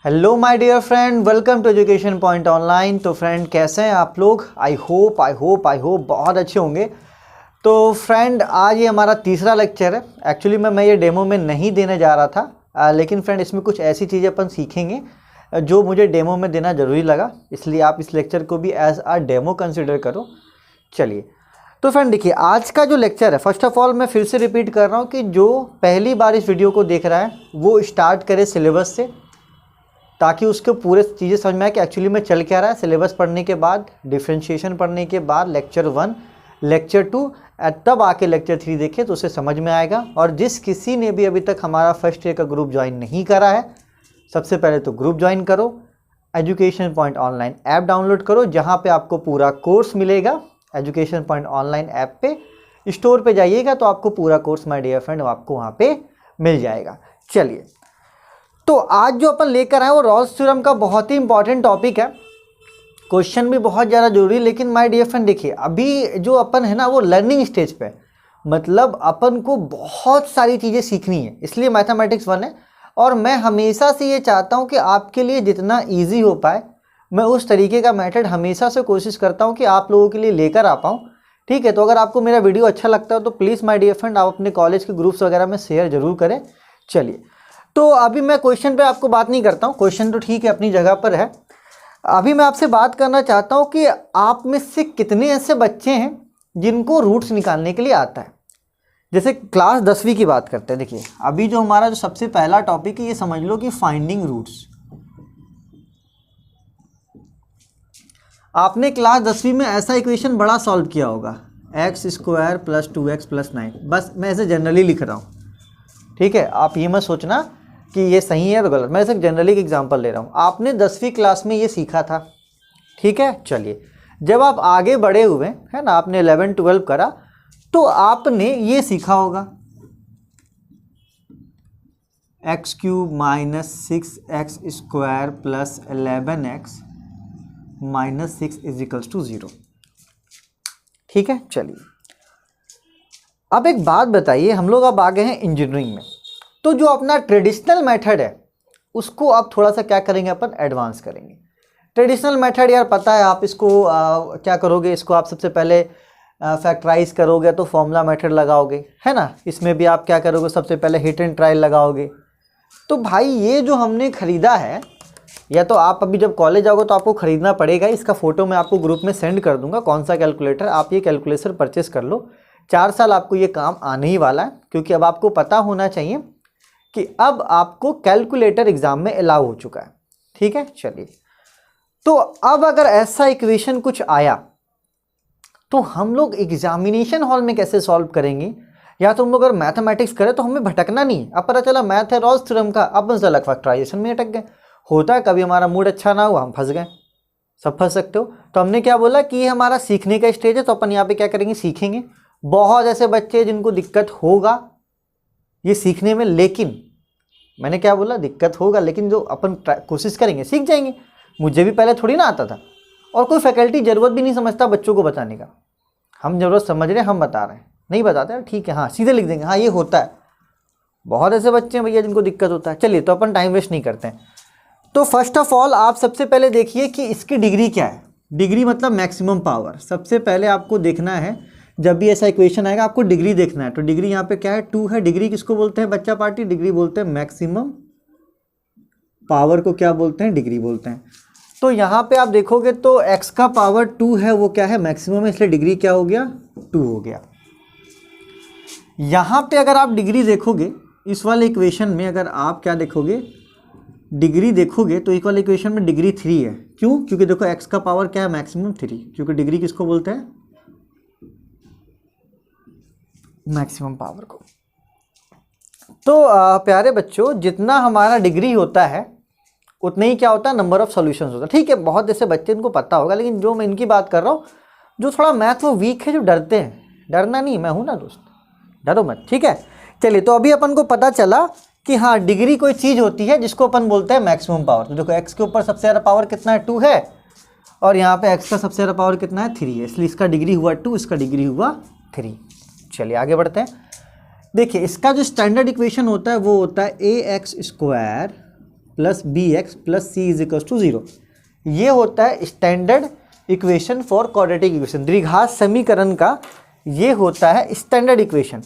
Hello my dear friend, welcome to education point online. तो friend कैसे हैं आप लोग? आई होप बहुत अच्छे होंगे। तो फ्रेंड आज ये हमारा तीसरा लेक्चर है। एक्चुअली मैं ये डेमो में नहीं देने जा रहा था, लेकिन फ्रेंड इसमें कुछ ऐसी चीज़ें अपन सीखेंगे जो मुझे डेमो में देना ज़रूरी लगा, इसलिए आप इस लेक्चर को भी एज आ डेमो कंसिडर करो। चलिए तो फ्रेंड देखिए, आज का जो लेक्चर है, फर्स्ट ऑफ ऑल मैं फिर से रिपीट कर रहा हूँ कि जो पहली बार इस वीडियो को देख रहा है वो स्टार्ट करे सिलेबस से, ताकि उसको पूरे चीज़ें समझ में आए कि एक्चुअली में चल क्या रहा है। सिलेबस पढ़ने के बाद, डिफ्रेंशिएशन पढ़ने के बाद लेक्चर 1, लेक्चर 2, तब आके लेक्चर 3 देखें तो उसे समझ में आएगा। और जिस किसी ने भी अभी तक हमारा फर्स्ट ईयर का ग्रुप ज्वाइन नहीं करा है, सबसे पहले तो ग्रुप ज्वाइन करो, education point online app download करो, जहाँ पे आपको पूरा कोर्स मिलेगा। एजुकेशन पॉइंट ऑनलाइन ऐप पे स्टोर पे जाइएगा तो आपको पूरा कोर्स माय डियर फ्रेंड आपको वहाँ पे मिल जाएगा। चलिए तो आज जो अपन लेकर आए वो रॉल्स थ्योरम का बहुत ही इंपॉर्टेंट टॉपिक है। क्वेश्चन भी बहुत ज़्यादा जरूरी, लेकिन माय डियर फ्रेंड देखिए, अभी जो अपन है ना वो लर्निंग स्टेज पे, मतलब अपन को बहुत सारी चीज़ें सीखनी है, इसलिए मैथमेटिक्स 1 है। और मैं हमेशा से ये चाहता हूँ कि आपके लिए जितना ईजी हो पाए, मैं उस तरीके का मेथड हमेशा से कोशिश करता हूँ कि आप लोगों के लिए लेकर आ पाऊँ। ठीक है, तो अगर आपको मेरा वीडियो अच्छा लगता है तो प्लीज़ माय डियर फ्रेंड आप अपने कॉलेज के ग्रुप्स वगैरह में शेयर जरूर करें। चलिए तो अभी मैं क्वेश्चन पे आपको बात नहीं करता हूँ, क्वेश्चन तो ठीक है अपनी जगह पर है। अभी मैं आपसे बात करना चाहता हूँ कि आप में से कितने ऐसे बच्चे हैं जिनको रूट्स निकालने के लिए आता है। जैसे क्लास 10वीं की बात करते हैं। देखिए अभी जो हमारा जो सबसे पहला टॉपिक है, ये समझ लो कि फाइंडिंग रूट्स। आपने क्लास 10वीं में ऐसा इक्वेशन बड़ा सॉल्व किया होगा, x² + 2x + 9। बस मैं ऐसे जनरली लिख रहा हूँ, ठीक है, आप ये मत सोचना कि ये सही है तो गलत, मैं सिर्फ जनरली एक एग्जांपल ले रहा हूँ। आपने 10वीं क्लास में ये सीखा था, ठीक है। चलिए जब आप आगे बढ़े हुए है ना, आपने 11-12 करा तो आपने ये सीखा होगा x³ - 6x² + 11x - 6 = 0, ठीक है। चलिए अब एक बात बताइए, हम लोग अब आ गए हैं इंजीनियरिंग में, तो जो अपना ट्रेडिशनल मेथड है उसको अब थोड़ा सा क्या करेंगे, अपन एडवांस करेंगे। ट्रेडिशनल मेथड यार पता है आप इसको क्या करोगे, इसको आप सबसे पहले फैक्टराइज करोगे तो फॉर्मूला मेथड लगाओगे, है ना। इसमें भी आप क्या करोगे, सबसे पहले हिट एंड ट्रायल लगाओगे। तो भाई ये जो हमने ख़रीदा है, या तो आप अभी जब कॉलेज आओगे तो आपको ख़रीदना पड़ेगा, इसका फ़ोटो मैं आपको ग्रुप में सेंड कर दूंगा, कौन सा कैलकुलेटर। आप ये कैलकुलेटर परचेस कर लो, 4 साल आपको ये काम आने ही वाला है, क्योंकि अब आपको पता होना चाहिए कि अब आपको कैलकुलेटर एग्जाम में अलाउ हो चुका है, ठीक है। चलिए तो अब अगर ऐसा इक्वेशन कुछ आया तो हम लोग एग्जामिनेशन हॉल में कैसे सॉल्व करेंगे। या तो हम लोग अगर मैथमेटिक्स करें तो हमें भटकना नहीं, अब पता चला मैथ है रॉल्स थ्योरम का, अब हम अलग फैक्टराइजेशन में अटक गए। होता है कभी हमारा मूड अच्छा ना हुआ, हम फंस गए, सब फंस सकते हो। तो हमने क्या बोला कि ये हमारा सीखने का स्टेज है, तो अपन यहाँ पे क्या करेंगे, सीखेंगे। बहुत ऐसे बच्चे जिनको दिक्कत होगा ये सीखने में, लेकिन मैंने क्या बोला, दिक्कत होगा, लेकिन जो अपन कोशिश करेंगे सीख जाएंगे। मुझे भी पहले थोड़ी ना आता था, और कोई फैकल्टी ज़रूरत भी नहीं समझता बच्चों को बताने का। हम ज़रूरत समझ रहे हैं, हम बता रहे हैं, नहीं बताते ठीक है, हाँ सीधे लिख देंगे, हाँ ये होता है। बहुत ऐसे बच्चे हैं भैया जिनको दिक्कत होता है। चलिए तो अपन टाइम वेस्ट नहीं करते हैं। तो फर्स्ट ऑफ ऑल आप सबसे पहले देखिए कि इसकी डिग्री क्या है। डिग्री मतलब मैक्सिमम पावर। सबसे पहले आपको देखना है, जब भी ऐसा इक्वेशन आएगा आपको डिग्री देखना है। तो डिग्री यहाँ पे क्या है, 2 है। डिग्री किसको बोलते हैं बच्चा पार्टी, डिग्री बोलते हैं मैक्सिमम पावर को, क्या बोलते हैं, डिग्री बोलते हैं। तो यहाँ पे आप देखोगे तो x का पावर 2 है, वो क्या है, मैक्सिमम है, इसलिए डिग्री क्या हो गया, 2 हो गया। यहाँ पे अगर आप डिग्री देखोगे इस वाले इक्वेशन में, अगर आप क्या देखोगे, डिग्री देखोगे तो इस वाले इक्वेशन में डिग्री 3 है। क्यों, क्योंकि देखो x का पावर क्या है, मैक्सिमम 3, क्योंकि डिग्री किसको बोलते हैं, मैक्सिमम पावर को। तो प्यारे बच्चों, जितना हमारा डिग्री होता है उतना ही क्या होता है, नंबर ऑफ सॉल्यूशंस होता है, ठीक है। बहुत ऐसे बच्चे इनको पता होगा, लेकिन जो मैं इनकी बात कर रहा हूँ, जो थोड़ा मैथ वो वीक है, जो डरते हैं, डरना नहीं, मैं हूँ ना दोस्त, डरो मत, ठीक है। चलिए तो अभी अपन को पता चला कि हाँ डिग्री कोई चीज़ होती है जिसको अपन बोलते हैं मैक्सिमम पावर। तो देखो x के ऊपर सबसे ज़्यादा पावर कितना है, 2 है, और यहाँ पे x का सबसे ज़्यादा पावर कितना है, 3 है, इसलिए इसका डिग्री हुआ 2, इसका डिग्री हुआ 3। चलिए आगे बढ़ते हैं। देखिए इसका जो स्टैंडर्ड इक्वेशन होता है वो होता है ax² plus B x plus C is equal to 0। ये होता है standard equation for quadratic equation. द्विघात समीकरण का ये होता है स्टैंडर्ड इक्वेशन।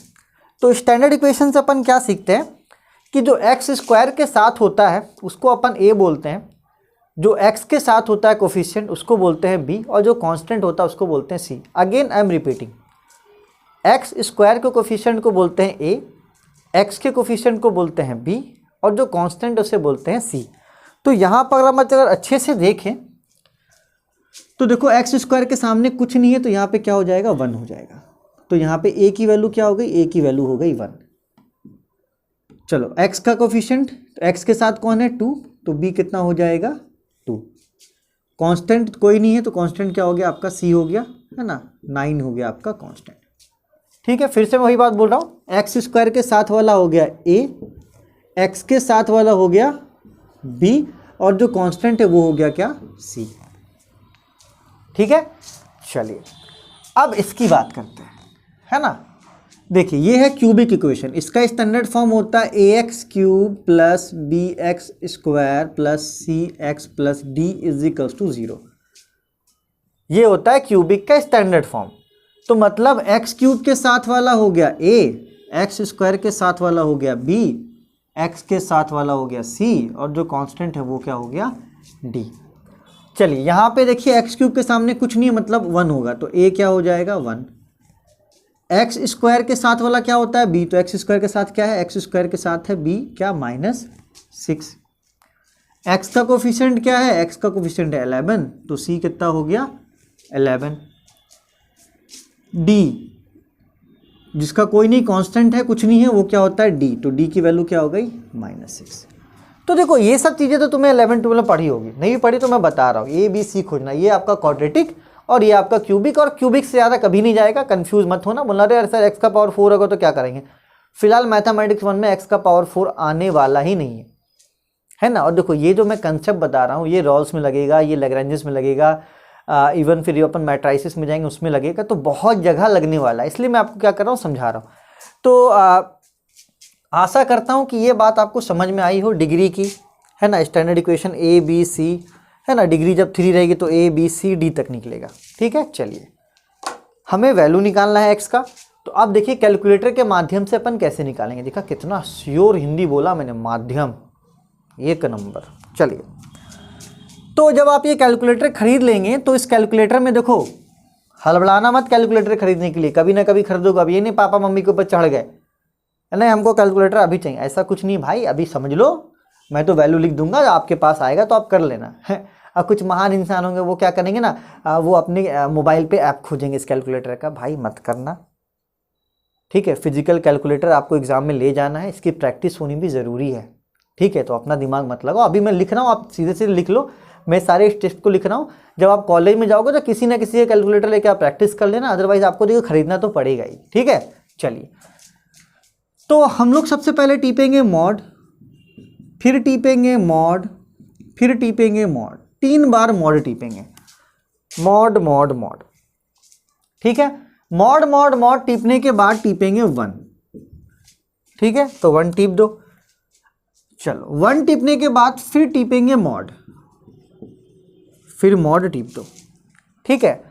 तो स्टैंडर्ड इक्वेशन से अपन क्या सीखते हैं कि जो एक्स स्क्वायर के साथ होता है उसको अपन ए बोलते हैं, जो एक्स के साथ होता है कोफिशिएंट उसको बोलते हैं बी, और जो कांस्टेंट होता है उसको बोलते हैं C. Again I am repeating, x square के कोफिशिएंट को बोलते हैं ए, एक्स के कोफिशिएंट को बोलते हैं बी, और जो कांस्टेंट उसे बोलते हैं सी। तो यहाँ पर अगर अच्छे से देखें तो देखो एक्स स्क्वायर के सामने कुछ नहीं है, तो यहाँ पे क्या हो जाएगा 1 हो जाएगा। तो यहाँ पे ए की वैल्यू क्या हो गई, ए की वैल्यू हो गई 1। चलो एक्स का कोफिशिएंट, एक्स के साथ कौन है 2, तो बी कितना हो जाएगा 2। कांस्टेंट कोई नहीं है तो कांस्टेंट क्या हो गया आपका सी हो गया, है ना, 9 हो गया आपका कांस्टेंट। ठीक है, फिर से मैं वही बात बोल रहा हूँ, एक्स स्क्वायर के साथ वाला हो गया ए, एक्स के साथ वाला हो गया बी, और जो कांस्टेंट है वो हो गया क्या सी। ठीक है, चलिए अब इसकी बात करते हैं, है ना। देखिए ये है क्यूबिक इक्वेशन, इसका स्टैंडर्ड फॉर्म होता है a x cube plus B x square plus c x plus d is equals to 0। ये होता है क्यूबिक का स्टैंडर्ड फॉर्म। तो मतलब एक्स क्यूब के साथ वाला हो गया ए, एक्स स्क्वायर के साथ वाला हो गया बी, एक्स के साथ वाला हो गया सी, और जो कांस्टेंट है वो क्या हो गया डी। चलिए यहाँ पे देखिए एक्स क्यूब के सामने कुछ नहीं है मतलब 1 होगा, तो ए क्या हो जाएगा 1। एक्स स्क्वायर के साथ वाला क्या होता है बी, तो एक्स स्क्वायर के साथ क्या है, एक्स स्क्वायर के साथ है बी क्या -6। एक्स का कोफिशिएंट क्या है, एक्स का कोफिशिएंट है 11, तो सी कितना हो गया 11। डी जिसका कोई नहीं कांस्टेंट है कुछ नहीं है वो क्या होता है डी, तो डी की वैल्यू क्या हो गई -6। तो देखो ये सब चीज़ें तो तुम्हें 11-12 में पढ़ी होगी, नहीं पढ़ी तो मैं बता रहा हूँ, ए बी सी खोजना। ये आपका क्वाड्रेटिक और ये आपका क्यूबिक, और क्यूबिक से ज़्यादा कभी नहीं जाएगा, कंफ्यूज मत होना। बोलना अरे सर एक्स का पावर 4 होगा तो क्या करेंगे। फिलहाल मैथमेटिक्स 1 में एक्स का पावर 4 आने वाला ही नहीं है ना। और देखो ये जो मैं कंसेप्ट बता रहा हूँ ये रॉल्स में लगेगा, ये लैग्रेंजेस में लगेगा, इवन फिर अपन मैट्राइसिस में जाएंगे उसमें लगेगा, तो बहुत जगह लगने वाला है। इसलिए मैं आपको क्या कर रहा हूँ समझा रहा हूँ। तो आशा करता हूँ कि ये बात आपको समझ में आई हो डिग्री की, है ना। Standard equation A B C, है ना, डिग्री जब 3 रहेगी तो ए बी सी डी तक निकलेगा। ठीक है, चलिए हमें वैल्यू निकालना है एक्स का। तो अब देखिए कैलकुलेटर के माध्यम से अपन कैसे निकालेंगे। देखा कितना श्योर हिंदी बोला मैंने, माध्यम 1 नंबर। चलिए तो जब आप ये कैलकुलेटर खरीद लेंगे तो इस कैलकुलेटर में देखो हड़बड़ाना मत, कैलकुलेटर खरीदने के लिए कभी ना कभी खरीदोगे। अब ये नहीं पापा मम्मी के ऊपर चढ़ गए नहीं हमको कैलकुलेटर अभी चाहिए, ऐसा कुछ नहीं भाई। अभी समझ लो, मैं तो वैल्यू लिख दूंगा, आपके पास आएगा तो आप कर लेना। अब कुछ महान इंसान होंगे वो क्या करेंगे ना, वो अपने मोबाइल पे ऐप खोजेंगे इस कैलकुलेटर का। भाई मत करना, ठीक है। फिजिकल कैलकुलेटर आपको एग्जाम में ले जाना है, इसकी प्रैक्टिस होनी भी ज़रूरी है, ठीक है। तो अपना दिमाग मत लगाओ। अभी मैं लिख रहा हूँ, आप सीधे सीधे लिख लो, मैं सारे स्टेप्स को लिख रहा हूँ। जब आप कॉलेज में जाओगे तो किसी ना किसी कैलकुलेटर लेके आप प्रैक्टिस कर लेना, अदरवाइज आपको देखो खरीदना तो पड़ेगा ही, ठीक है। चलिए तो हम लोग सबसे पहले टीपेंगे मॉड, फिर टीपेंगे मॉड, फिर टीपेंगे मॉड, 3 बार मॉड टीपेंगे, मॉड मॉड मॉड, ठीक है। मॉड मॉड मॉड टीपने के बाद टीपेंगे 1, ठीक है। तो 1 टीप दो। चलो 1 टीपने के बाद फिर टीपेंगे मॉड, फिर मॉड टीप दो, ठीक है।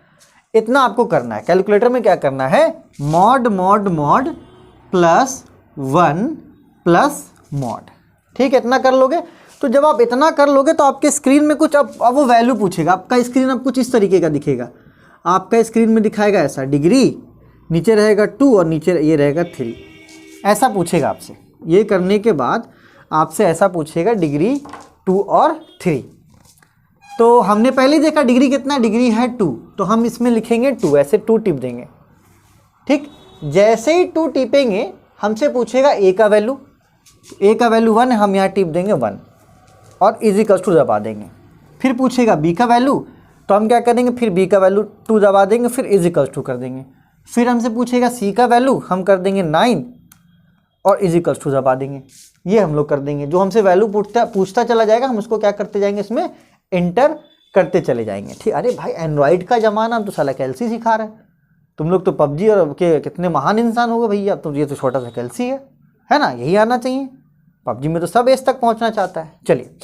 इतना आपको करना है। कैलकुलेटर में क्या करना है, mod mod mod plus 1 plus mod, ठीक है। इतना कर लोगे तो जब आप इतना कर लोगे तो आपके स्क्रीन में कुछ अब वो वैल्यू पूछेगा। आपका स्क्रीन अब कुछ इस तरीके का दिखेगा। आपका स्क्रीन में दिखाएगा ऐसा, डिग्री, नीचे रहेगा 2 और नीचे ये रहेगा 3, ऐसा पूछेगा आपसे। ये करने के बाद आपसे ऐसा पूछेगा डिग्री 2 और 3। तो हमने पहले देखा डिग्री कितना, डिग्री है 2, तो हम इसमें लिखेंगे 2, ऐसे 2 टिप देंगे, ठीक। जैसे ही 2 टिपेंगे हमसे पूछेगा ए का वैल्यू, ए का वैल्यू 1 है, हम यहाँ टिप देंगे 1 और इजिकल्स टू दबा देंगे। फिर पूछेगा बी का वैल्यू, तो हम क्या करेंगे, फिर बी का वैल्यू 2 दबा देंगे, फिर इजिकल्स टू कर देंगे। फिर हमसे पूछेगा सी का वैल्यू, हम कर देंगे 9 और इजिकल्स टू दबा देंगे। ये हम लोग कर देंगे। जो हमसे वैल्यू पूछता चला जाएगा हम उसको क्या करते जाएंगे, इसमें एंटर करते चले जाएंगे, ठीक। अरे भाई एंड्रॉइड का ज़माना, तो साला कैलसी सिखा रहा है। तुम लोग तो पबजी और के कितने महान इंसान हो गए भैया, तो ये तो छोटा सा कैलसी है ना, यही आना चाहिए। पबजी में तो सब एज तक पहुंचना चाहता है। चलिए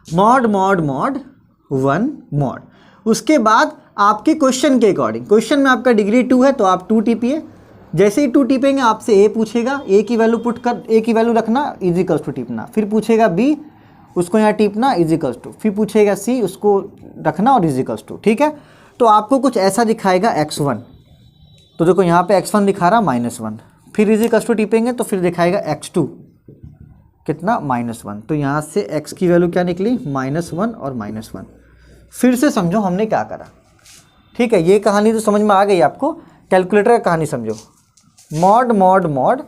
मॉड मॉड मॉड 1 मॉड। उसके बाद आपके क्वेश्चन के अकॉर्डिंग, क्वेश्चन में आपका डिग्री 2 है तो आप 2 टिपिए। जैसे ही 2 टिपेंगे आपसे ए पूछेगा, ए की वैल्यू पुट कर, ए की वैल्यू रखना इजिकल्स टू टिपना, फिर पूछेगा बी, उसको यहाँ टिपना इजिकल्स टू, फिर पूछेगा सी, उसको रखना और इजिकल्स टू। ठीक है, तो आपको कुछ ऐसा दिखाएगा x1, तो देखो यहाँ पे x1 दिखा रहा -1, फिर इजिकल्स टू टिपेंगे तो फिर दिखाएगा x2 कितना -1, तो यहाँ से x की वैल्यू क्या निकली -1 और -1। फिर से समझो हमने क्या करा। ठीक है, ये कहानी तो समझ में आ गई आपको, कैलकुलेटर का कहानी समझो। Mod mod mod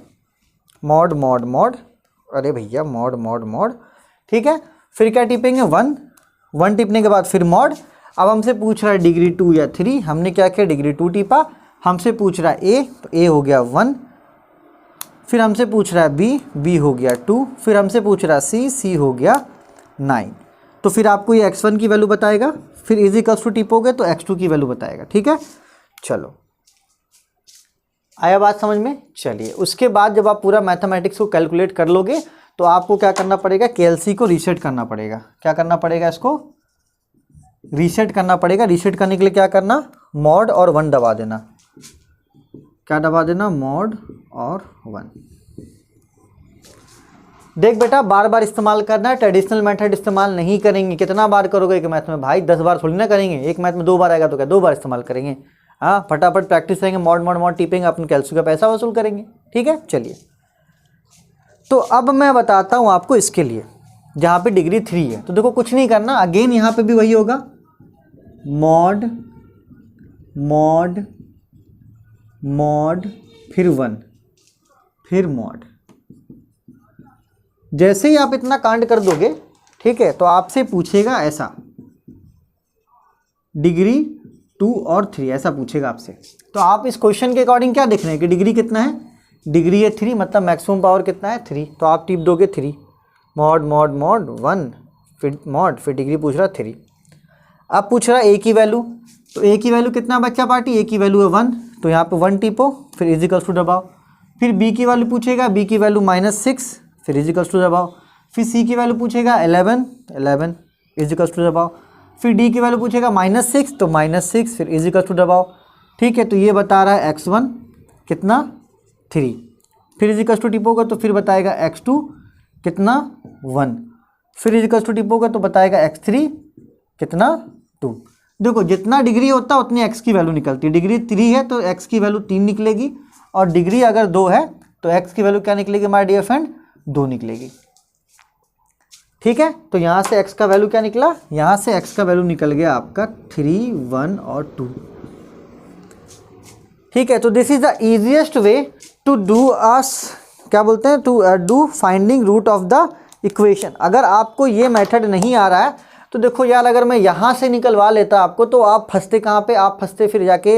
mod mod mod, अरे भैया मॉड मॉड मॉड। ठीक है, फिर क्या टिपेंगे 1 टिपने के बाद फिर मॉड। अब हमसे पूछ रहा है डिग्री 2 या 3, हमने क्या किया डिग्री 2 टिपा। हमसे पूछ रहा है ए, तो ए हो गया 1, फिर हमसे पूछ रहा है बी, बी हो गया 2, फिर हमसे पूछ रहा है सी, सी हो गया 9। तो फिर आपको ये x1 की वैल्यू बताएगा, फिर इजिकल्स टू टिपोगे तो x2 की वैल्यू बताएगा। ठीक है, चलो आया बात समझ में। चलिए उसके बाद जब आप पूरा मैथमेटिक्स को कैलकुलेट कर लोगे तो आपको क्या करना पड़ेगा, KLC को रीसेट करना पड़ेगा। क्या करना पड़ेगा, इसको रीसेट करना पड़ेगा। रीसेट करने के लिए क्या करना, मॉड और 1 दबा देना। क्या दबा देना, मॉड और 1। देख बेटा बार बार इस्तेमाल करना है, ट्रेडिशनल मेथड इस्तेमाल नहीं करेंगे। कितना बार करोगे एक मैथ में भाई, 10 बार थोड़ी ना करेंगे। एक मैथ में 2 बार आएगा तो क्या 2 बार इस्तेमाल करेंगे। हाँ, फटाफट प्रैक्टिस करेंगे, मॉड मॉड मॉड टिपेंगे, अपन कैलसी का पैसा वसूल करेंगे। ठीक है, चलिए तो अब मैं बताता हूँ आपको इसके लिए जहाँ पे डिग्री 3 है। तो देखो कुछ नहीं करना, अगेन यहाँ पे भी वही होगा, मॉड मॉड मॉड फिर 1 फिर मॉड। जैसे ही आप इतना कांड कर दोगे, ठीक है, तो आपसे पूछेगा ऐसा डिग्री 2 और 3 ऐसा पूछेगा आपसे। तो आप इस क्वेश्चन के अकॉर्डिंग क्या देख रहे हैं कि डिग्री कितना है, डिग्री है 3, मतलब मैक्सिमम पावर कितना है 3, तो आप टिप दोगे 3, मॉड मॉड मॉड 1 फिर मॉड, फिर डिग्री पूछ रहा 3। अब पूछ रहा ए की वैल्यू, तो ए की वैल्यू कितना बच्चा पार्टी, ए की वैल्यू है 1, तो यहाँ पे 1 टिपो, फिर इजिकल्स टू दबाओ। फिर बी की वैल्यू पूछेगा, बी की वैल्यू -6, फिर इजिकल्स टू दबाओ। फिर सी की वैल्यू पूछेगा 11 इजिकल्स टू दबाओ। फिर डी की वैल्यू पूछेगा -6, तो -6 फिर इजिकल्स टू दबाओ। ठीक है, तो ये बता रहा है x1 कितना 3, फिर इजिकल्स टू टिपोगा तो फिर बताएगा x2 कितना 1, फिर इजिकल्स टू टिपोगा तो बताएगा x3 कितना 2। देखो जितना डिग्री होता है उतनी x की वैल्यू निकलती है। डिग्री 3 है तो x की वैल्यू 3 निकलेगी, और डिग्री अगर 2 है तो x की वैल्यू क्या निकलेगी माय डियर फ्रेंड, 2 निकलेगी। ठीक है, तो यहाँ से x का वैल्यू क्या निकला, यहाँ से x का वैल्यू निकल गया आपका 3, 1 और 2। ठीक है, तो this is the easiest way to do us, क्या बोलते हैं, to do finding root of the equation. अगर आपको ये मेथड नहीं आ रहा है तो देखो यार, अगर मैं यहाँ से निकलवा लेता आपको तो आप फंसते कहाँ पे, आप फंसते फिर जाके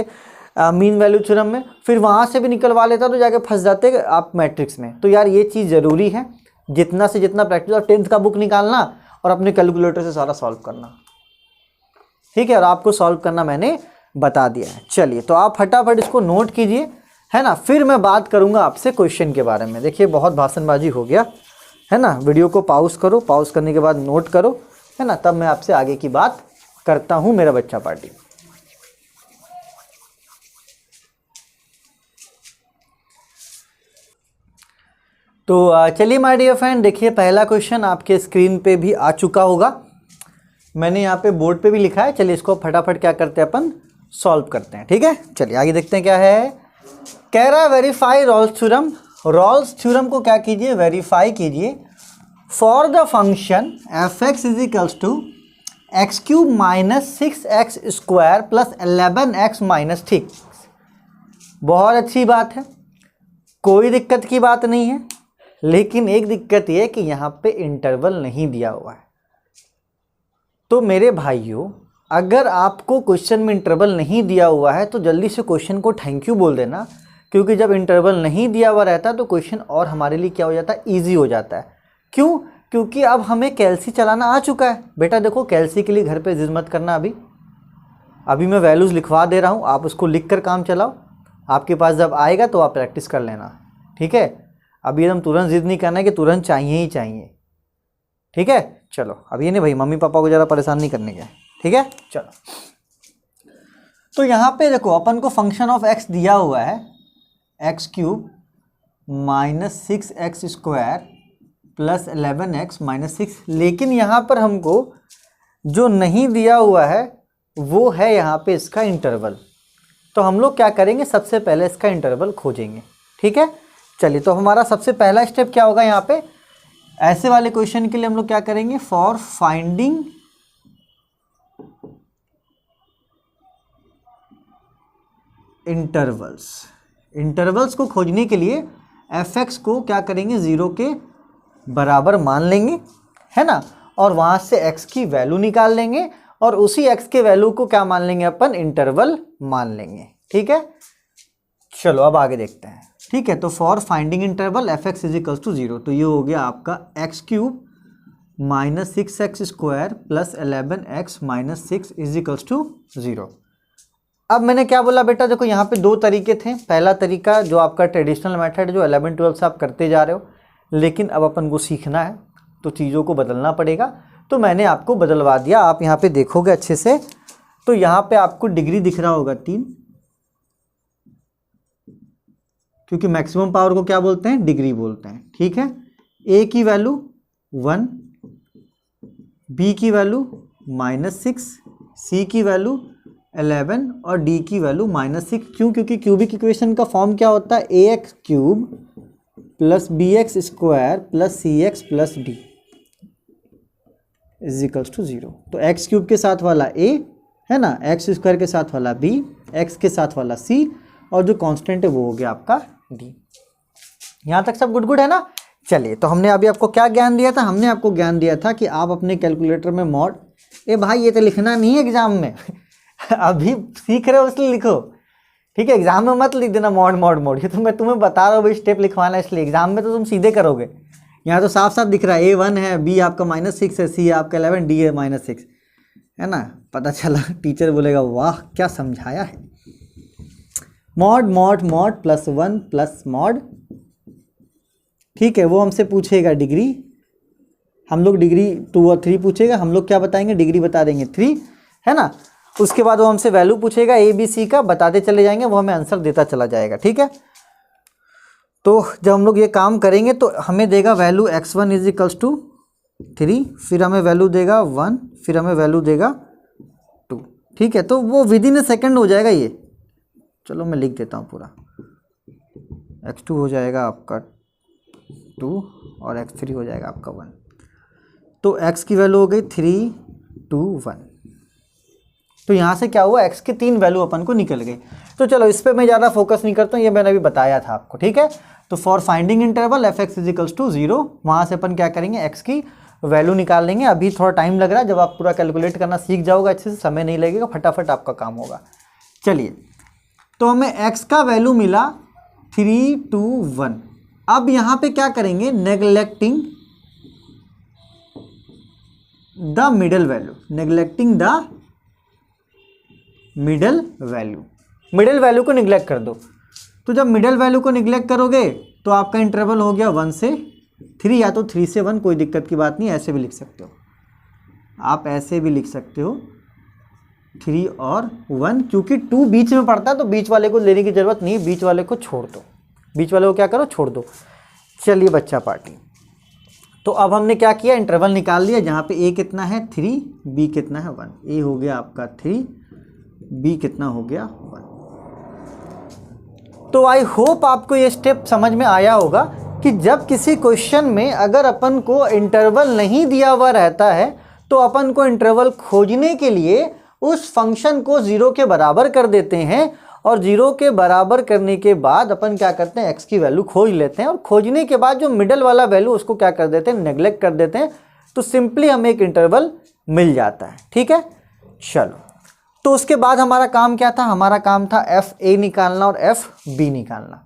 मीन वैल्यू थ्योरम में, फिर वहाँ से भी निकलवा लेता तो जाके फंस जाते आप मैट्रिक्स में। तो यार ये चीज़ ज़रूरी है, जितना से जितना प्रैक्टिस, और 10th का बुक निकालना और अपने कैलकुलेटर से सारा सॉल्व करना। ठीक है, और आपको सॉल्व करना मैंने बता दिया है। चलिए तो आप फटाफट इसको नोट कीजिए, है ना, फिर मैं बात करूँगा आपसे क्वेश्चन के बारे में। देखिए बहुत भाषणबाजी हो गया है ना, वीडियो को पॉज करो, पॉज करने के बाद नोट करो, है ना, तब मैं आपसे आगे की बात करता हूँ मेरा बच्चा पार्टी। तो चलिए माय डियर फ्रेंड, देखिए पहला क्वेश्चन आपके स्क्रीन पे भी आ चुका होगा, मैंने यहाँ पे बोर्ड पे भी लिखा है। चलिए इसको फटाफट क्या करते हैं अपन सॉल्व करते हैं। ठीक है, चलिए आगे देखते हैं क्या है। कह रहा है verify Rolle's theorem. Rolle's theorem को क्या कीजिए, वेरीफाई कीजिए for the function f(x) is equals to x³ minus 6x² plus 11x minus 6। बहुत अच्छी बात है, कोई दिक्कत की बात नहीं है, लेकिन एक दिक्कत ये है कि यहाँ पे इंटरवल नहीं दिया हुआ है। तो मेरे भाइयों, अगर आपको क्वेश्चन में इंटरवल नहीं दिया हुआ है तो जल्दी से क्वेश्चन को थैंक यू बोल देना, क्योंकि जब इंटरवल नहीं दिया हुआ रहता है तो क्वेश्चन और हमारे लिए क्या हो जाता है, ईजी हो जाता है। क्यों? क्योंकि अब हमें कैलसी चलाना आ चुका है। बेटा देखो, कैलसी के लिए घर पे जिद मत करना, अभी मैं वैल्यूज़ लिखवा दे रहा हूँ, आप उसको लिख कर काम चलाओ। आपके पास जब आएगा तो आप प्रैक्टिस कर लेना, ठीक है। अभी एकदम तुरंत जिद नहीं करना है कि तुरंत चाहिए ही चाहिए, ठीक है। चलो अब ये नहीं भाई, मम्मी पापा को ज़्यादा परेशान नहीं करने के, ठीक है। चलो तो यहाँ पे देखो अपन को फंक्शन ऑफ एक्स दिया हुआ है x cube minus 6x square plus 11x minus 6, लेकिन यहाँ पर हमको जो नहीं दिया हुआ है वो है यहाँ पे इसका इंटरवल। तो हम लोग क्या करेंगे, सबसे पहले इसका इंटरवल खोजेंगे, ठीक है। चलिए तो हमारा सबसे पहला स्टेप क्या होगा, यहाँ पे ऐसे वाले क्वेश्चन के लिए हम लोग क्या करेंगे, फॉर फाइंडिंग इंटरवल्स को खोजने के लिए fx को क्या करेंगे, 0 के बराबर मान लेंगे, है ना, और वहाँ से x की वैल्यू निकाल लेंगे और उसी x के वैल्यू को क्या मान लेंगे अपन, इंटरवल मान लेंगे, ठीक है। चलो अब आगे देखते हैं, ठीक है। तो for finding interval fx is equals to 0, तो ये हो गया आपका x cube minus 6x square plus 11x minus 6 is equals to 0। अब मैंने क्या बोला बेटा, देखो यहाँ पे दो तरीके थे। पहला तरीका जो आपका ट्रेडिशनल मेथड जो 11-12 से आप करते जा रहे हो, लेकिन अब अपन को सीखना है तो चीज़ों को बदलना पड़ेगा, तो मैंने आपको बदलवा दिया। आप यहाँ पे देखोगे अच्छे से तो यहाँ पे आपको डिग्री दिख रहा होगा 3, क्योंकि मैक्सिमम पावर को क्या बोलते हैं, डिग्री बोलते हैं, ठीक है। a की वैल्यू 1, b की वैल्यू -6, c की वैल्यू 11 और d की वैल्यू -6। क्यों, क्योंकि क्यूबिक इक्वेशन का फॉर्म क्या होता है, ax cube plus bx square plus cx plus d is equals to 0। तो x क्यूब के साथ वाला a है ना, x स्क्वायर के साथ वाला b, x के साथ वाला c, और जो कांस्टेंट है वो हो गया आपका d। यहाँ तक सब गुड है ना। चलिए तो हमने अभी आपको क्या ज्ञान दिया था, हमने आपको ज्ञान दिया था कि आप अपने कैलकुलेटर में मॉड, ए भाई ये तो लिखना नहीं है एग्जाम में अभी सीख रहे हो इसलिए लिखो, ठीक है। एग्जाम में मत लिख देना मॉड मॉड मॉड, ये तो मैं तुम्हें बता रहा हूँ भाई, स्टेप लिखवाना है, इसलिए एग्जाम में तो तुम सीधे करोगे। यहाँ तो साफ साफ दिख रहा है A1 है, B आपका -6 है, C आपका 11, D है -6, है ना। पता चला टीचर बोलेगा वाह क्या समझाया है। Mod mod mod +1 plus mod, ठीक है। वो हमसे पूछेगा डिग्री, हम लोग डिग्री 2 और 3 पूछेगा, हम लोग क्या बताएंगे, डिग्री बता देंगे 3, है ना। उसके बाद वो हमसे वैल्यू पूछेगा A B C का, बताते चले जाएंगे, वो हमें आंसर देता चला जाएगा, ठीक है। तो जब हम लोग ये काम करेंगे तो हमें देगा value x1 is equals to 3, फिर हमें वैल्यू देगा 1, फिर हमें वैल्यू देगा 2, ठीक है। तो वो विद इन ए सेकेंड हो जाएगा ये। चलो मैं लिख देता हूँ पूरा, x2 हो जाएगा आपका 2 और x3 हो जाएगा आपका 1। तो x की वैल्यू हो गई 3, 2, 1। तो यहाँ से क्या हुआ, x की 3 वैल्यू अपन को निकल गई। तो चलो इस पे मैं ज़्यादा फोकस नहीं करता हूँ, ये मैंने अभी बताया था आपको, ठीक है। तो for finding interval fx is equals to 0, वहाँ से अपन क्या करेंगे, x की वैल्यू निकाल लेंगे। अभी थोड़ा टाइम लग रहा है, जब आप पूरा कैलकुलेट करना सीख जाओगे अच्छे से, समय नहीं लगेगा, फटाफट आपका काम होगा। चलिए तो हमें x का वैल्यू मिला 3, 2, 1। अब यहाँ पे क्या करेंगे, neglecting the middle value, neglecting the middle value को निगलेक्ट कर दो। तो जब मिडल वैल्यू को निगलेक्ट करोगे तो आपका इंटरवल हो गया 1 से 3, या तो 3 से 1, कोई दिक्कत की बात नहीं, ऐसे भी लिख सकते हो आप, ऐसे भी लिख सकते हो 3 और 1, क्योंकि 2 बीच में पड़ता है तो बीच वाले को लेने की ज़रूरत नहीं, बीच वाले को छोड़ दो, बीच वाले को क्या करो, छोड़ दो। चलिए बच्चा पार्टी, तो अब हमने क्या किया, इंटरवल निकाल लिया, जहाँ पे a कितना है 3, b कितना है 1। a हो गया आपका 3, b कितना हो गया 1। तो आई होप आपको ये स्टेप समझ में आया होगा कि जब किसी क्वेश्चन में अगर अपन को इंटरवल नहीं दिया हुआ रहता है तो अपन को इंटरवल खोजने के लिए उस फंक्शन को 0 के बराबर कर देते हैं, और 0 के बराबर करने के बाद अपन क्या करते हैं, x की वैल्यू खोज लेते हैं, और खोजने के बाद जो मिडल वाला वैल्यू उसको क्या कर देते हैं, नेग्लेक्ट कर देते हैं, तो सिंपली हमें एक इंटरवल मिल जाता है, ठीक है। चलो तो उसके बाद हमारा काम क्या था, हमारा काम था FA निकालना और FB निकालना।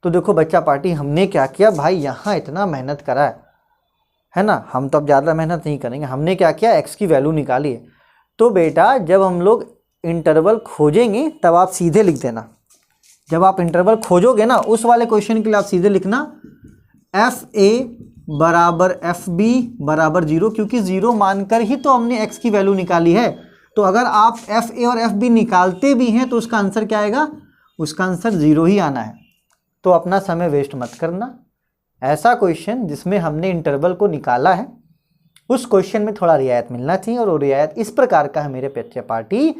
तो देखो बच्चा पार्टी, हमने क्या किया भाई, यहाँ इतना मेहनत करा है ना, हम तो अब ज़्यादा मेहनत नहीं करेंगे। हमने क्या किया, x की वैल्यू निकाली है। तो बेटा जब हम लोग इंटरवल खोजेंगे तब आप सीधे लिख देना, जब आप इंटरवल खोजोगे ना उस वाले क्वेश्चन के लिए आप सीधे लिखना एफ ए बराबर एफ बी बराबर 0, क्योंकि 0 मानकर ही तो हमने x की वैल्यू निकाली है। तो अगर आप एफ ए और एफ बी निकालते भी हैं तो उसका आंसर क्या आएगा, उसका आंसर 0 ही आना है। तो अपना समय वेस्ट मत करना। ऐसा क्वेश्चन जिसमें हमने इंटरवल को निकाला है उस क्वेश्चन में थोड़ा रियायत मिलना चाहिए, और वो रियायत इस प्रकार का है मेरे पेट्रिया पार्टी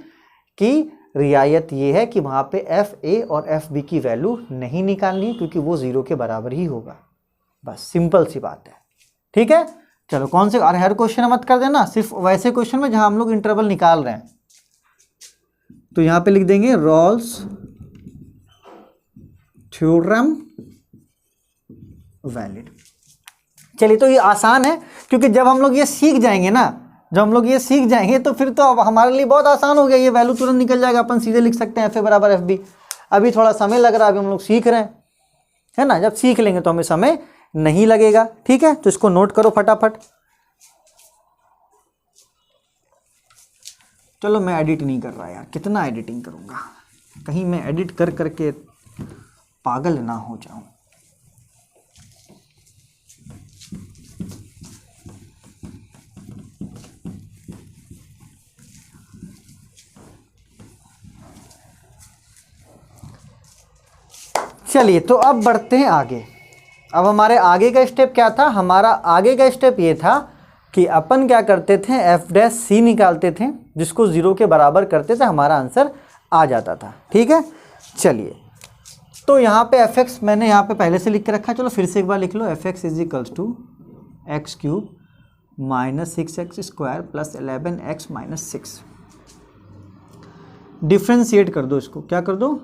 की रियायत ये है कि वहाँ पे एफ ए और एफ बी की वैल्यू नहीं निकालनी है, क्योंकि वो 0 के बराबर ही होगा। बस सिंपल सी बात है। ठीक है, चलो कौन से, अरे हर क्वेश्चन मत कर देना, सिर्फ वैसे क्वेश्चन में जहाँ हम लोग इंटरवल निकाल रहे हैं। तो यहाँ पे लिख देंगे रॉल्स थ्योरम वैलिड। चलिए, तो ये आसान है, क्योंकि जब हम लोग ये सीख जाएंगे ना, जब हम लोग ये सीख जाएंगे तो फिर तो अब हमारे लिए बहुत आसान हो गया, ये वैल्यू तुरंत निकल जाएगा, अपन सीधे लिख सकते हैं एफ ए बराबर एफ बी। अभी थोड़ा समय लग रहा है, अभी हम लोग सीख रहे हैं, है ना। जब सीख लेंगे तो हमें समय नहीं लगेगा। ठीक है, तो इसको नोट करो फटाफट। चलो मैं एडिट नहीं कर रहा यार, कितना एडिटिंग करूँगा, कहीं मैं एडिट कर करके पागल ना हो जाऊं। चलिए, तो अब बढ़ते हैं आगे। अब हमारे आगे का स्टेप क्या था, हमारा आगे का स्टेप ये था कि अपन क्या करते थे, एफ डैश सी निकालते थे, जिसको 0 के बराबर करते थे, हमारा आंसर आ जाता था। ठीक है, चलिए, तो यहाँ पे एफ एक्स मैंने यहाँ पे पहले से लिख के रखा है, चलो फिर से एक बार लिख लो। F x is equals to x cube minus 6x square plus 11x minus 6। Differentiate कर दो इसको, क्या कर दो,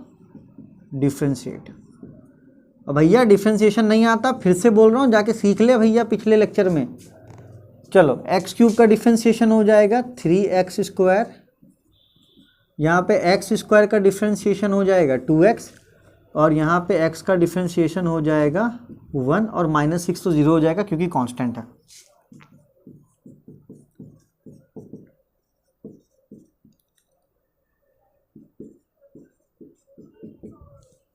डिफ्रेंशिएट। अब भैया डिफ्रेंशिएशन नहीं आता, फिर से बोल रहा हूँ, जाके सीख ले भैया पिछले लेक्चर में। चलो, एक्स क्यूब का डिफ्रेंशिएशन हो जाएगा 3x स्क्वायर, यहाँ पे एक्स स्क्वायर का डिफ्रेंशिएशन हो जाएगा 2x, और यहाँ पे x का डिफ्रेंशिएशन हो जाएगा 1, और माइनस 6 तो 0 हो जाएगा क्योंकि कांस्टेंट है।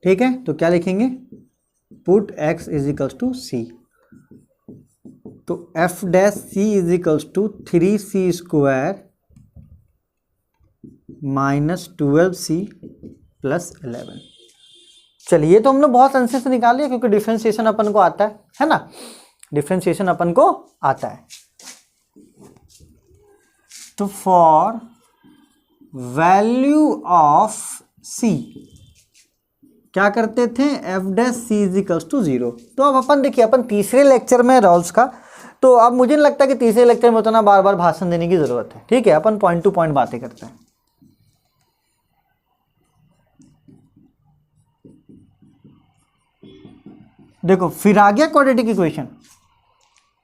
ठीक है, तो क्या लिखेंगे, put x is equals to c. तो f dash C is equals to 3c square minus 12c plus 11। चलिए, तो हम लोग बहुत आंसर से निकाल लिया, क्योंकि डिफरेंशिएशन अपन को आता है ना, डिफरेंशिएशन अपन को आता है। तो फॉर वैल्यू ऑफ सी क्या करते थे, F dash C is equals to 0। तो अब अपन देखिए, अपन तीसरे लेक्चर में रॉल्स का, तो अब मुझे नहीं लगता कि तीसरे लेक्चर में उतना बार बार भाषण देने की जरूरत है। ठीक है, अपन पॉइंट टू पॉइंट बातें करते हैं। देखो, फिर आ गया क्वाड्रेटिक इक्वेशन,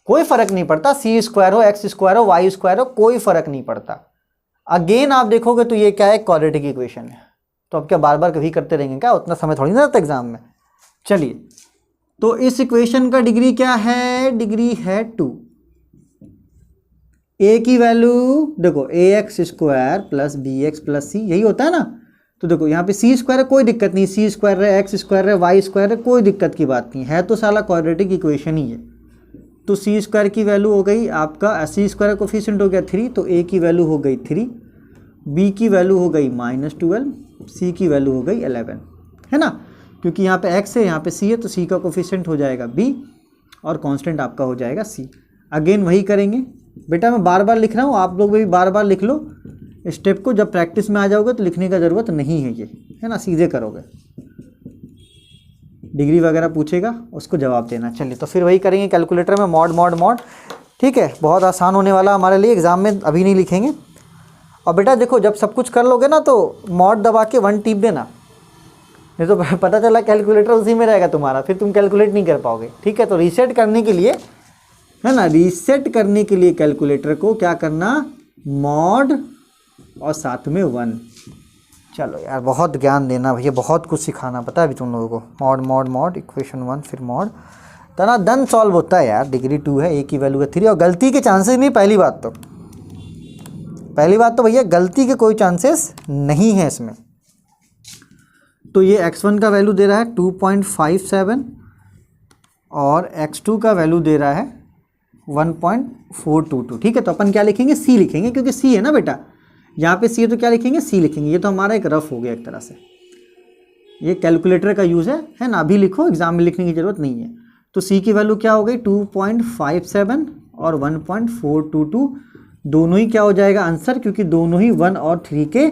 कोई फर्क नहीं पड़ता, सी स्क्वायर हो, एक्स स्क्वायर हो, वाई स्क्वायर हो, कोई फर्क नहीं पड़ता। अगेन आप देखोगे तो ये क्या है, क्वाड्रेटिक इक्वेशन है। तो अब क्या बार बार कभी करते रहेंगे क्या, उतना समय थोड़ी ना रहता एग्जाम में। चलिए, तो इस इक्वेशन का डिग्री क्या है, डिग्री है 2। ए की वैल्यू देखो, a x square plus B x plus c, यही होता है ना। तो देखो यहाँ पे सी स्क्वायर है, कोई दिक्कत नहीं, सी स्क्वायर है, एक्स स्क्वायर है, वाई स्क्वायर है, कोई दिक्कत की बात नहीं है, तो साला क्वाड्रेटिक इक्वेशन ही है। तो सी स्क्वायर की वैल्यू हो गई आपका, सी स्क्वायर कोफिशिएंट हो गया 3, तो ए की वैल्यू हो गई 3, बी की वैल्यू हो गई -12, सी की वैल्यू हो गई 11, है ना। क्योंकि यहाँ पे एक्स है, यहाँ पे सी है, तो सी का कोफिशिएंट हो जाएगा बी, और कांस्टेंट आपका हो जाएगा सी। अगेन वही करेंगे बेटा, मैं बार बार लिख रहा हूँ, आप लोग भी बार बार लिख लो स्टेप को। जब प्रैक्टिस में आ जाओगे तो लिखने का ज़रूरत नहीं है, ये है ना, सीधे करोगे। डिग्री वगैरह पूछेगा उसको जवाब देना। चलिए, तो फिर वही करेंगे कैलकुलेटर में, मॉड मॉड मॉड। ठीक है, बहुत आसान होने वाला हमारे लिए, एग्जाम में अभी नहीं लिखेंगे। और बेटा देखो, जब सब कुछ कर लोगे ना तो मॉड दबा के 1 टिप देना, नहीं तो पता चला कैलकुलेटर उसी में रहेगा तुम्हारा, फिर तुम कैलकुलेट नहीं कर पाओगे। ठीक है, तो रीसेट करने के लिए, है ना, रीसेट करने के लिए कैलकुलेटर को क्या करना, मॉड और साथ में 1। चलो यार, बहुत ज्ञान देना भैया, बहुत कुछ सिखाना पता है अभी तुम लोगों को। मॉड मॉड मॉड इक्वेशन 1, फिर मॉड, तना दन सॉल्व होता है यार। डिग्री 2 है, ए की वैल्यू है 3, और गलती के चांसेस नहीं। पहली बात तो भैया गलती के कोई चांसेस नहीं है इसमें। तो ये x1 का वैल्यू दे रहा है 2.57, और x2 का वैल्यू दे रहा है 1.422। ठीक है, तो अपन क्या लिखेंगे, c लिखेंगे, क्योंकि c है ना बेटा, यहाँ पे c है तो क्या लिखेंगे, c लिखेंगे। ये तो हमारा एक रफ हो गया एक तरह से, ये कैलकुलेटर का यूज़ है ना, अभी लिखो, एग्जाम में लिखने की ज़रूरत नहीं है। तो c की वैल्यू क्या हो गई 2.57 और 1.422, दोनों ही क्या हो जाएगा आंसर, क्योंकि दोनों ही 1 और 3 के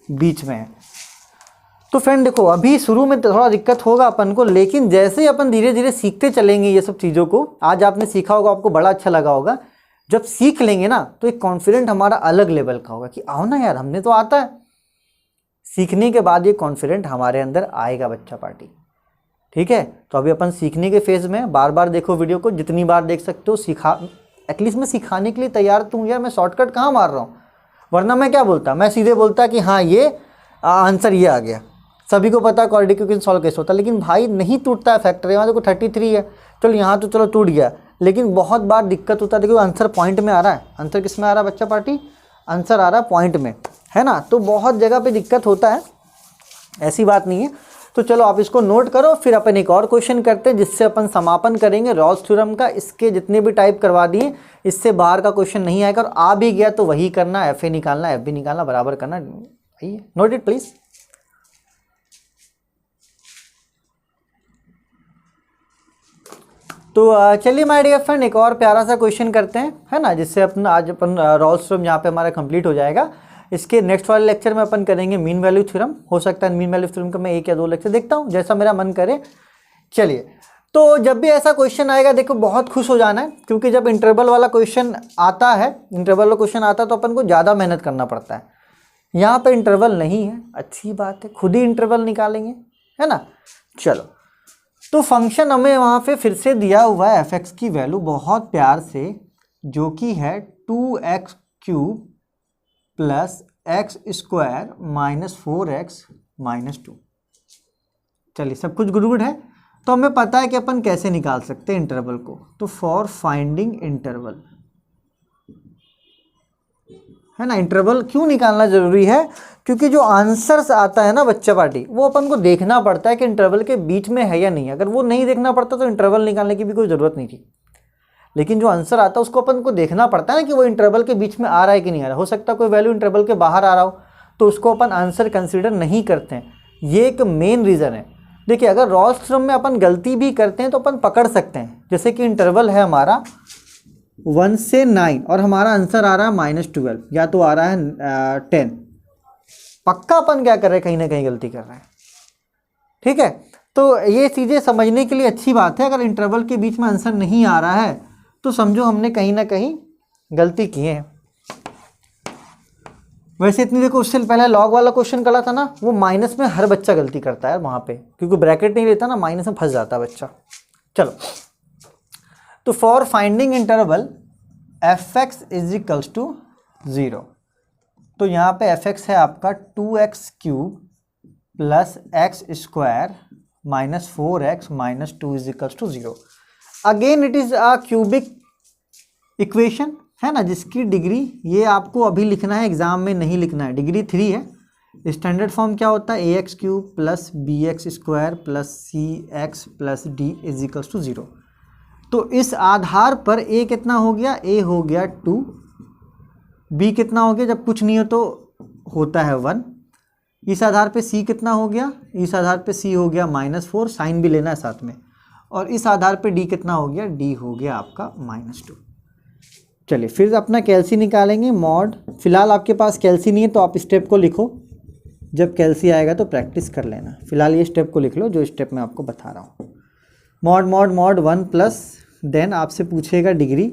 बीच में है। तो फ्रेंड देखो, अभी शुरू में थोड़ा दिक्कत होगा अपन को, लेकिन जैसे ही अपन धीरे धीरे सीखते चलेंगे ये सब चीज़ों को, आज आपने सीखा होगा, आपको बड़ा अच्छा लगा होगा, जब सीख लेंगे ना तो एक कॉन्फिडेंट हमारा अलग लेवल का होगा कि आओ ना यार, हमने तो आता है। सीखने के बाद ये कॉन्फिडेंट हमारे अंदर आएगा बच्चा पार्टी। ठीक है, तो अभी अपन सीखने के फेज़ में, बार बार देखो वीडियो को, जितनी बार देख सकते हो, एटलीस्ट मैं सिखाने के लिए तैयार तो हूँ यार, मैं शॉर्टकट कहाँ मार रहा हूँ, वरना मैं क्या बोलता, मैं सीधे बोलता कि हाँ ये आंसर ये आ गया, सभी को पता क्वाड्रेटिक इक्वेशन सॉल्व कैसे होता है। लेकिन भाई नहीं टूटता है फैक्टर, यहाँ देखो 33 है, चलो यहाँ तो चलो टूट गया, लेकिन बहुत बार दिक्कत होता है। देखो आंसर पॉइंट में आ रहा है, आंसर किस में आ रहा है बच्चा पार्टी, आंसर आ रहा है पॉइंट में, है ना, तो बहुत जगह पे दिक्कत होता है, ऐसी बात नहीं है। तो चलो आप इसको नोट करो, फिर अपन एक और क्वेश्चन करते हैं जिससे अपन समापन करेंगे रॉल्स थ्योरम का। इसके जितने भी टाइप करवा दिए, इससे बाहर का क्वेश्चन नहीं आएगा, और आ भी गया तो वही करना, एफ ए निकालना, एफ बी निकालना, बराबर करना। Note it please. तो चलिए माय डियर फ्रेंड, एक और प्यारा सा क्वेश्चन करते हैं, है ना, जिससे अपन आज अपन रॉल्स थ्योरम यहाँ पे हमारा कंप्लीट हो जाएगा। इसके नेक्स्ट वाले लेक्चर में अपन करेंगे मीन वैल्यू थ्योरम। हो सकता है मीन वैल्यू थ्योरम का मैं 1 या 2 लेक्चर देखता हूँ, जैसा मेरा मन करे। चलिए, तो जब भी ऐसा क्वेश्चन आएगा देखो बहुत खुश हो जाना है, क्योंकि जब इंटरवल वाला क्वेश्चन आता है, तो अपन को ज़्यादा मेहनत करना पड़ता है। यहाँ पे इंटरवल नहीं है, अच्छी बात है, खुद ही इंटरवल निकालेंगे, है ना। चलो, तो फंक्शन हमें वहाँ पे फिर से दिया हुआ है एफ एक्स की वैल्यू बहुत प्यार से, जो कि है 2x³ plus X square minus 4x minus 2। चलिए, सब कुछ गुड है। तो हमें पता है कि अपन कैसे निकाल सकते हैं इंटरवल को। तो फॉर फाइंडिंग इंटरवल, है ना, इंटरवल क्यों निकालना जरूरी है, क्योंकि जो आंसर्स आता है ना बच्चा पार्टी, वो अपन को देखना पड़ता है कि इंटरवल के बीच में है या नहीं। अगर वो नहीं देखना पड़ता तो इंटरवल निकालने की भी कोई ज़रूरत नहीं थी। लेकिन जो आंसर आता है उसको अपन को देखना पड़ता है ना कि वो इंटरवल के बीच में आ रहा है कि नहीं आ रहा। हो सकता है कोई वैल्यू इंटरवल के बाहर आ रहा हो, तो उसको अपन आंसर कंसिडर नहीं करते हैं। ये एक मेन रीज़न है। देखिए, अगर रॉल्स थ्योरम में अपन गलती भी करते हैं तो अपन पकड़ सकते हैं। जैसे कि इंटरवल है हमारा 1 से 9 और हमारा आंसर आ रहा है -12 या तो आ रहा है 10, पक्का अपन क्या कर रहे हैं, कहीं ना कहीं गलती कर रहे हैं। ठीक है, तो ये चीज़ें समझने के लिए अच्छी बात है। अगर इंटरवल के बीच में आंसर नहीं आ रहा है तो समझो हमने कहीं ना कहीं गलती की है। वैसे इतनी देखो, उससे पहले लॉग वाला क्वेश्चन करा था ना, वो माइनस में हर बच्चा गलती करता है वहाँ पे, क्योंकि ब्रैकेट नहीं लेता ना, माइनस में फंस जाता है बच्चा। चलो, तो for finding interval F x is equals to 0, तो यहाँ पे एफ एक्स है आपका 2x³ plus X square minus 4x minus 2 is equals to 0। Again it is a cubic equation, है ना, जिसकी डिग्री, ये आपको अभी लिखना है, एग्जाम में नहीं लिखना है, डिग्री 3 है। स्टैंडर्ड फॉर्म क्या होता है, ax³ plus bx square plus cx plus d is equals to 0। तो इस आधार पर a कितना हो गया, a हो गया 2, b कितना हो गया, जब कुछ नहीं हो तो होता है 1। इस आधार पे c कितना हो गया, इस आधार पे c हो गया -4, साइन भी लेना है साथ में, और इस आधार पे d कितना हो गया, d हो गया आपका -2। चलिए, फिर अपना कैल्सी निकालेंगे, मॉड। फिलहाल आपके पास कैल्सी नहीं है तो आप स्टेप को लिखो, जब कैल्सी आएगा तो प्रैक्टिस कर लेना। फिलहाल ये स्टेप को लिख लो जो स्टेप मैं आपको बता रहा हूँ। Mod mod mod 1 plus, then आपसे पूछेगा डिग्री,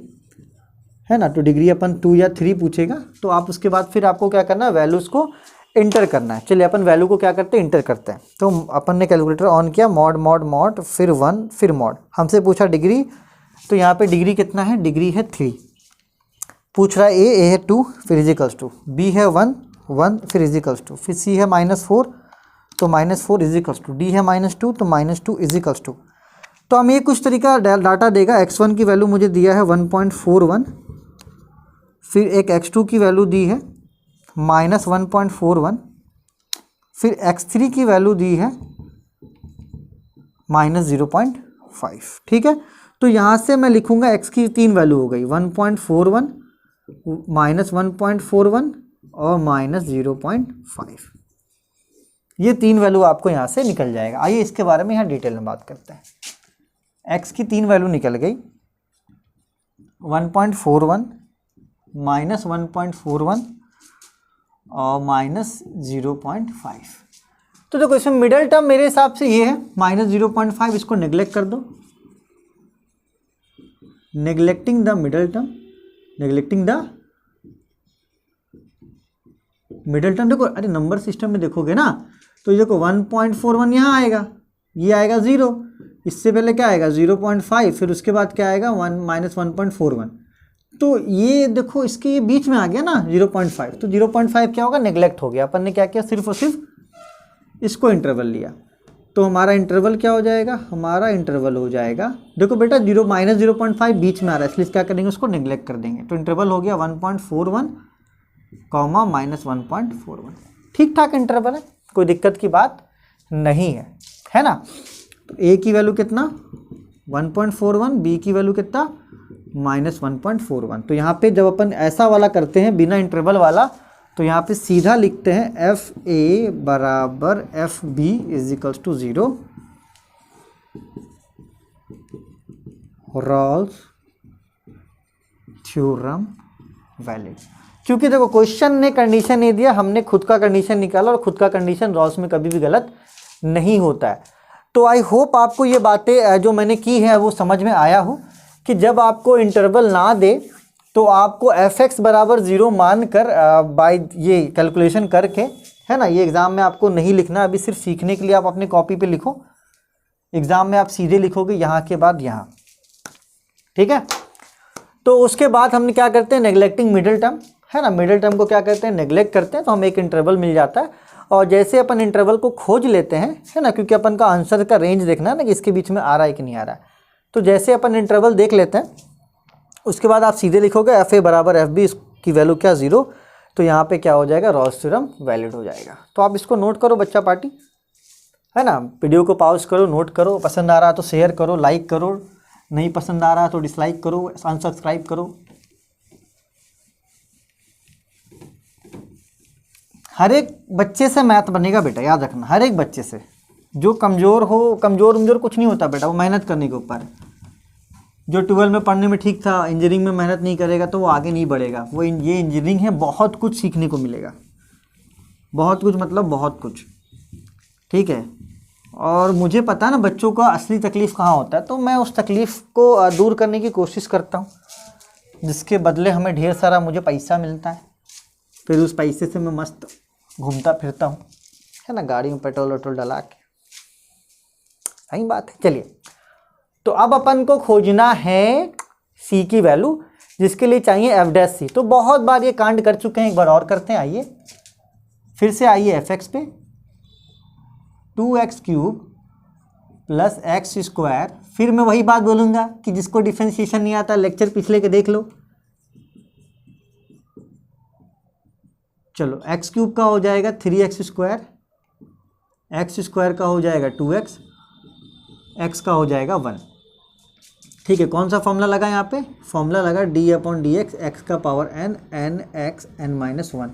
है ना, तो डिग्री अपन 2 या 3 पूछेगा, तो आप उसके बाद फिर आपको क्या करना है, वैल्यूज़ को इंटर करना है। चलिए, अपन वैल्यू को क्या करते हैं, इंटर करते हैं। तो अपन ने कैलकुलेटर ऑन किया, मॉड मॉड मॉड, फिर 1, फिर मॉड। हमसे पूछा डिग्री, तो यहाँ पे डिग्री कितना है, डिग्री है 3। पूछ रहा है ए है 2, फिर इजिकल्स टू, बी है 1 1, फिर इजिकल्स टू, फिर सी है -4, तो -4 इजिकल्स टू, डी है -2, तो -2 इजिकल्स टू। तो हम ये कुछ तरीका डाटा देगा। x1 की वैल्यू मुझे दिया है 1.41, फिर एक x2 की वैल्यू दी है -1.41, फिर x3 की वैल्यू दी है -0.5। ठीक है, तो यहाँ से मैं लिखूँगा x की 3 वैल्यू हो गई 1.41 माइनस 1.41 और माइनस 0.5। ये 3 वैल्यू आपको यहाँ से निकल जाएगा। आइए इसके बारे में यहाँ डिटेल में बात करते हैं। x की 3 वैल्यू निकल गई 1.41 माइनस 1.41 और माइनस 0.5। तो देखो इसमें मिडल टर्म मेरे हिसाब से ये है माइनस 0.5, इसको नेग्लेक्ट कर दो। Neglecting the middle term, neglecting the middle term. देखो अरे नंबर सिस्टम में देखोगे ना तो ये देखो 1.41 यहाँ आएगा, ये आएगा 0, इससे पहले क्या आएगा 0.5, फिर उसके बाद क्या आएगा 1 माइनस 1.41। तो ये देखो इसके ये बीच में आ गया ना 0.5, तो 0.5 क्या होगा नेग्लेक्ट हो गया। अपन ने क्या किया सिर्फ और सिर्फ इसको इंटरवल लिया। तो हमारा इंटरवल क्या हो जाएगा, हमारा इंटरवल हो जाएगा, देखो बेटा 0 माइनस 0.5 बीच में आ रहा है, इसलिए क्या करेंगे उसको नेग्लेक्ट कर देंगे। तो इंटरवल हो गया 1.41 कॉमा माइनस 1.41। ठीक ठाक इंटरवल है, कोई दिक्कत की बात नहीं है ना। तो ए की वैल्यू कितना 1.41, बी की वैल्यू कितना माइनस 1.41। तो यहाँ पे जब अपन ऐसा वाला करते हैं बिना इंटरवल वाला, तो यहाँ पे सीधा लिखते हैं एफ ए बराबर F B is equals to 0, Rolle's theorem valid. क्योंकि देखो क्वेश्चन ने कंडीशन नहीं दिया, हमने खुद का कंडीशन निकाला, और खुद का कंडीशन रॉल्स में कभी भी गलत नहीं होता है। तो आई होप आपको ये बातें जो मैंने की है वो समझ में आया हो कि जब आपको इंटरवल ना दे तो आपको एफ एक्स बराबर 0 मान कर बाय ये कैलकुलेशन करके, है ना, ये एग्ज़ाम में आपको नहीं लिखना, अभी सिर्फ सीखने के लिए आप अपने कॉपी पे लिखो। एग्ज़ाम में आप सीधे लिखोगे यहाँ के बाद यहाँ, ठीक है। तो उसके बाद हम क्या करते हैं नेग्लेक्टिंग मिडिल टर्म, है ना, मिडिल टर्म को क्या करते हैं नेग्लेक्ट करते हैं, तो हमें एक इंटरवल मिल जाता है। और जैसे अपन इंटरवल को खोज लेते हैं, है ना, क्योंकि अपन का आंसर का रेंज देखना है ना कि इसके बीच में आ रहा है कि नहीं आ रहा है। तो जैसे अपन इंटरवल देख लेते हैं, उसके बाद आप सीधे लिखोगे एफ ए बराबर एफ बी, इसकी वैल्यू क्या 0, तो यहाँ पे क्या हो जाएगा रॉल्स थ्योरम वैलिड हो जाएगा। तो आप इसको नोट करो बच्चा पार्टी, है ना, वीडियो को पॉज करो, नोट करो, पसंद आ रहा तो शेयर करो, लाइक करो, नहीं पसंद आ रहा तो डिसलाइक करो, अनसब्सक्राइब करो। हर एक बच्चे से मैथ बनेगा बेटा, याद रखना, हर एक बच्चे से। जो कमज़ोर हो, कमज़ोर कुछ नहीं होता बेटा, वो मेहनत करने के ऊपर है। जो 12 में पढ़ने में ठीक था, इंजीनियरिंग में मेहनत नहीं करेगा तो वो आगे नहीं बढ़ेगा। वो ये इंजीनियरिंग है, बहुत कुछ सीखने को मिलेगा, बहुत कुछ मतलब बहुत कुछ, ठीक है। और मुझे पता है ना बच्चों का असली तकलीफ़ कहाँ होता है, तो मैं उस तकलीफ़ को दूर करने की कोशिश करता हूँ, जिसके बदले हमें ढेर सारा मुझे पैसा मिलता है। फिर उस पैसे से मैं मस्त घूमता फिरता हूँ, है ना, गाड़ी में पेट्रोल वेट्रोल डला के। सही बात है। चलिए, तो अब अपन को खोजना है सी की वैल्यू, जिसके लिए चाहिए एफ डैश सी। तो बहुत बार ये कांड कर चुके हैं, एक बार और करते हैं। आइए फिर से आइए एफ एक्स पे, 2x cube plus X square. फिर मैं वही बात बोलूँगा कि जिसको डिफरेंशिएशन नहीं आता लेक्चर पिछले के देख लो। चलो एक्स क्यूब का हो जाएगा 3x स्क्वायर, एक्स स्क्वायर का हो जाएगा 2x, एक्स का हो जाएगा 1। ठीक है, कौन सा फॉर्मूला लगा यहाँ पे, फॉर्मूला लगा d/dx एक्स का power n, n x n minus 1।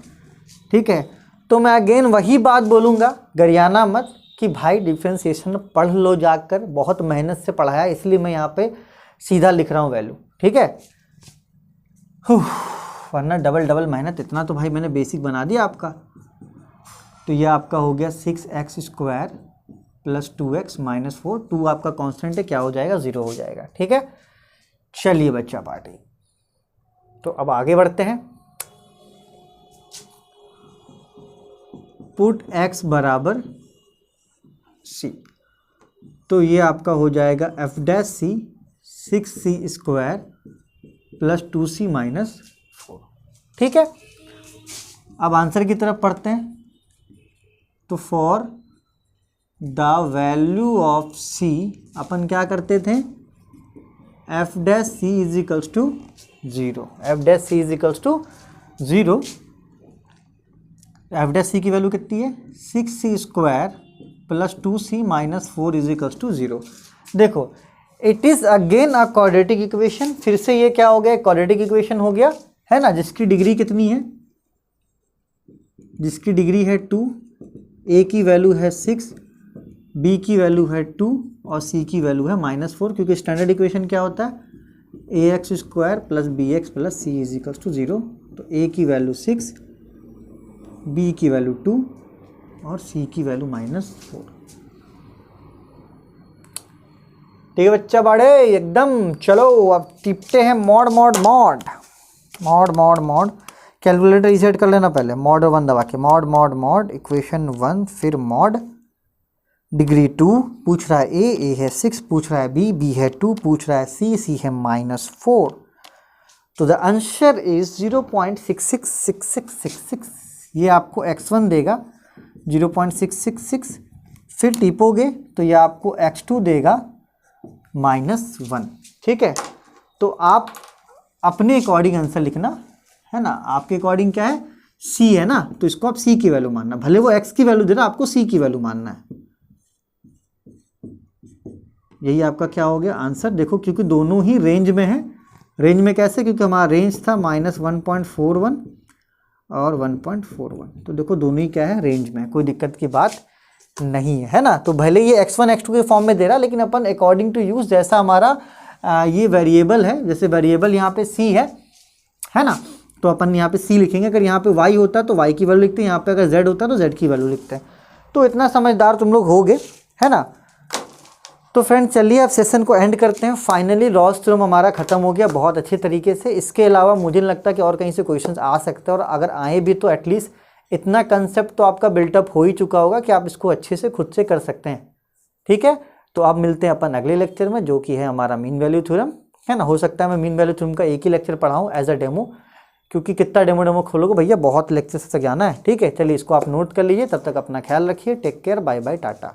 ठीक है, तो मैं अगेन वही बात बोलूँगा, गरियाना मत कि भाई डिफ्रेंसिएशन पढ़ लो जाकर, बहुत मेहनत से पढ़ाया, इसलिए मैं यहाँ पे सीधा लिख रहा हूँ वैल्यू। ठीक है, वरना डबल मेहनत। इतना तो भाई मैंने बेसिक बना दिया आपका। तो ये आपका हो गया 6x square plus 2x minus 4। 2 आपका कांस्टेंट है, क्या हो जाएगा 0 हो जाएगा। ठीक है, चलिए बच्चा पार्टी, तो अब आगे बढ़ते हैं। पुट x बराबर c, तो ये आपका हो जाएगा एफ डैश सी 6c square plus 2c minus 4। ठीक है, अब आंसर की तरफ पढ़ते हैं। तो for the value of c अपन क्या करते थे, F dash C is equals to 0। F dash C is equals to 0। F dash c की वैल्यू कितनी है, 6c square plus 2c minus 4 is equals to 0। देखो it is again a quadratic equation, फिर से ये क्या हो गया, क्वाड्रेटिक इक्वेशन हो गया, है ना, जिसकी डिग्री कितनी है, जिसकी डिग्री है 2, ए की वैल्यू है 6, बी की वैल्यू है 2 और सी की वैल्यू है -4, क्योंकि स्टैंडर्ड इक्वेशन क्या होता है, a x square plus B x plus C is equals to 0। तो ए की वैल्यू 6, बी की वैल्यू 2 और सी की वैल्यू -4। ठीक है बच्चा बड़े एकदम। चलो अब टिपते हैं mod mod mod mod mod mod. Calculator reset कर लेना पहले, मॉड 1 दबा के, मॉड मॉड मॉड इक्वेशन 1, फिर मॉड डिग्री 2, पूछ रहा है ए है 6, पूछ रहा है बी है 2, पूछ रहा है सी है -4। तो द आंसर इज 0.666666। ये आपको x1 देगा 0.666, फिर टिपोगे तो ये आपको x2 देगा -1। ठीक है, तो आप अपने अकॉर्डिंग आंसर लिखना, है ना, आपके अकॉर्डिंग क्या है, c है ना, तो इसको आप c की वैल्यू मानना, भले वो x की वैल्यू दे रहा, आपको c की वैल्यू मानना है। यही आपका क्या हो गया आंसर। देखो क्योंकि दोनों ही रेंज में है, रेंज में कैसे, क्योंकि हमारा रेंज था -1.41 और 1.41, तो देखो दोनों ही क्या है, रेंज में, कोई दिक्कत की बात नहीं है ना। तो भले ये x1 x2 के फॉर्म में दे रहा, लेकिन अपन अकॉर्डिंग टू यूज, जैसा हमारा ये वेरिएबल है, जैसे वेरिएबल यहाँ पे c है ना, तो अपन यहाँ पे c लिखेंगे। अगर यहाँ पे y होता तो y की वैल्यू लिखते हैं, यहाँ पे अगर z होता तो z की वैल्यू लिखते हैं। तो इतना समझदार तुम लोग होगे, है ना। तो फ्रेंड चलिए अब सेशन को एंड करते हैं। फाइनली रॉल्स थ्योरम हमारा खत्म हो गया बहुत अच्छे तरीके से। इसके अलावा मुझे नहीं लगता कि और कहीं से क्वेश्चंस आ सकते हैं, और अगर आए भी तो एटलीस्ट इतना कंसेप्ट तो आपका बिल्टअप हो ही चुका होगा कि आप इसको अच्छे से खुद से कर सकते हैं। ठीक है, तो अब मिलते हैं अपन अगले लेक्चर में, जो कि है हमारा मीन वैल्यू थ्योरम, है ना। हो सकता है मैं मीन वैल्यू थ्योरम का एक ही लेक्चर पढ़ाऊँ एज अ डेमो, क्योंकि कितना डेमो खोलोगे भैया, बहुत लेक्चर से जाना है। ठीक है, चलिए इसको आप नोट कर लीजिए, तब तक अपना ख्याल रखिए, take care, bye bye, Tata.